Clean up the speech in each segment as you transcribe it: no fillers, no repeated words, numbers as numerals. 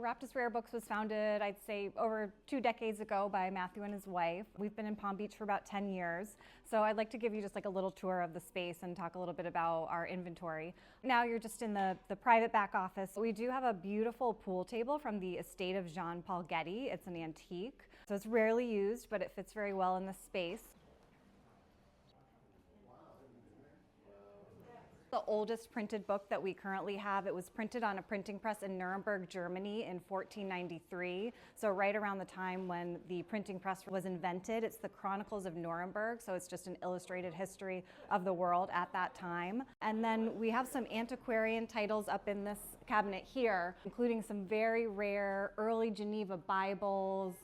Raptis Rare Books was founded, I'd say, over 2 decades ago by Matthew and his wife. We've been in Palm Beach for about 10 years. So I'd like to give you just like a little tour of the space and talk a little bit about our inventory. Now you're just in the private back office. We do have a beautiful pool table from the estate of Jean-Paul Getty. It's an antique. So it's rarely used, but it fits very well in this space. The oldest printed book that we currently have. It was printed on a printing press in Nuremberg, Germany in 1493. So right around the time when the printing press was invented. It's the Chronicles of Nuremberg. So it's just an illustrated history of the world at that time. And then we have some antiquarian titles up in this cabinet here, including some very rare early Geneva Bibles,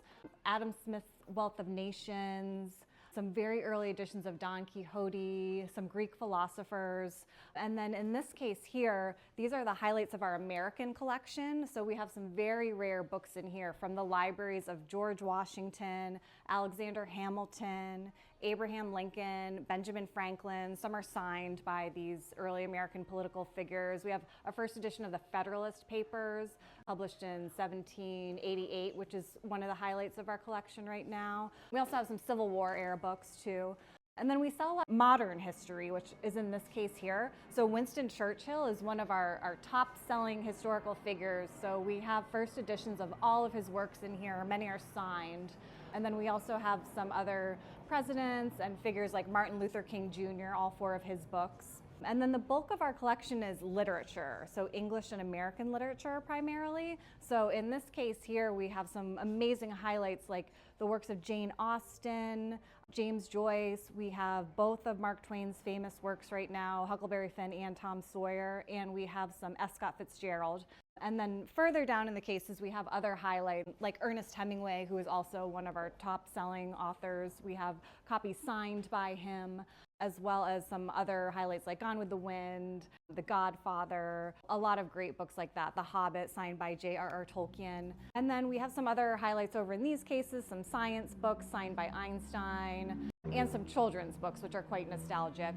Adam Smith's Wealth of Nations, some very early editions of Don Quixote, some Greek philosophers. And then in this case here, these are the highlights of our American collection. So we have some very rare books in here from the libraries of George Washington, Alexander Hamilton, Abraham Lincoln, Benjamin Franklin. Some are signed by these early American political figures. We have a first edition of the Federalist Papers, published in 1788, which is one of the highlights of our collection right now. We also have some Civil War era books too. And then we sell a lot of modern history, which is in this case here. So Winston Churchill is one of our top selling historical figures. So we have first editions of all of his works in here. Many are signed. And then we also have some other presidents and figures like Martin Luther King Jr., all 4 of his books. And then the bulk of our collection is literature, so English and American literature primarily. So in this case here, we have some amazing highlights like the works of Jane Austen, James Joyce. We have both of Mark Twain's famous works right now, Huckleberry Finn and Tom Sawyer, and we have some S. Scott Fitzgerald. And then further down in the cases, we have other highlights like Ernest Hemingway, who is also one of our top selling authors. We have copies signed by him, as well as some other highlights like Gone with the Wind, The Godfather, a lot of great books like that, The Hobbit, signed by J.R.R. Tolkien. And then we have some other highlights over in these cases, some science books signed by Einstein, and some children's books, which are quite nostalgic.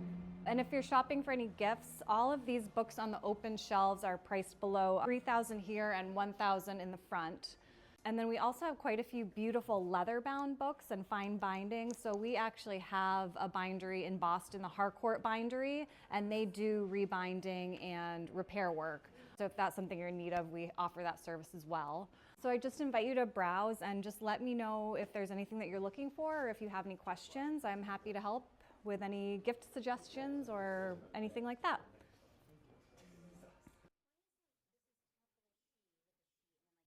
And if you're shopping for any gifts, all of these books on the open shelves are priced below $3,000 here and $1,000 in the front. And then we also have quite a few beautiful leather-bound books and fine bindings. So we actually have a bindery in Boston, the Harcourt Bindery, and they do rebinding and repair work. So if that's something you're in need of, we offer that service as well. So I just invite you to browse and just let me know if there's anything that you're looking for or if you have any questions. I'm happy to help with any gift suggestions or anything like that.